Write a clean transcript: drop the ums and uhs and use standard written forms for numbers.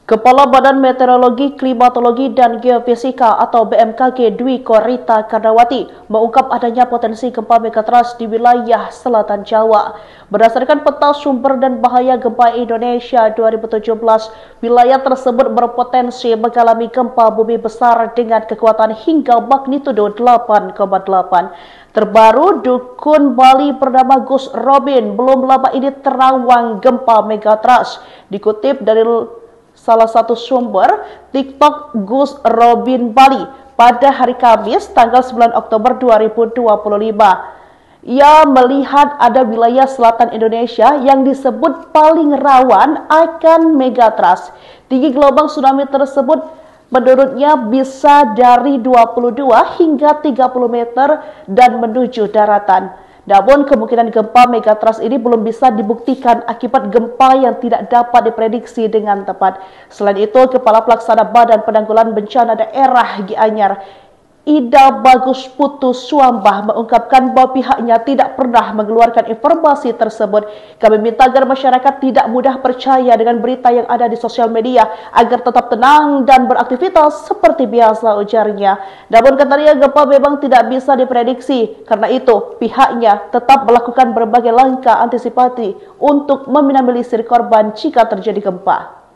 Kepala Badan Meteorologi, Klimatologi, dan Geofisika atau BMKG Dwi Korita Karnawati mengungkap adanya potensi gempa megatrust di wilayah selatan Jawa. Berdasarkan peta sumber dan bahaya gempa Indonesia 2017, wilayah tersebut berpotensi mengalami gempa bumi besar dengan kekuatan hingga magnitudo 8,8. Terbaru, dukun Bali bernama Gus Robin belum lama ini terawang gempa megatrust. Dikutip dari salah satu sumber TikTok Gus Robin Bali pada hari Kamis tanggal 9 Oktober 2025. Ia melihat ada wilayah selatan Indonesia yang disebut paling rawan akan megatrust. Tinggi gelombang tsunami tersebut menurutnya bisa dari 22 hingga 30 meter dan menuju daratan. Namun kemungkinan gempa megatrust ini belum bisa dibuktikan akibat gempa yang tidak dapat diprediksi dengan tepat. Selain itu, Kepala Pelaksana Badan Penanggulangan Bencana Daerah Gianyar, Ida Bagus Putu Suambah, mengungkapkan bahwa pihaknya tidak pernah mengeluarkan informasi tersebut. Kami minta agar masyarakat tidak mudah percaya dengan berita yang ada di sosial media agar tetap tenang dan beraktivitas seperti biasa, ujarnya. Namun katanya gempa memang tidak bisa diprediksi. Karena itu pihaknya tetap melakukan berbagai langkah antisipasi untuk meminimalisir korban jika terjadi gempa.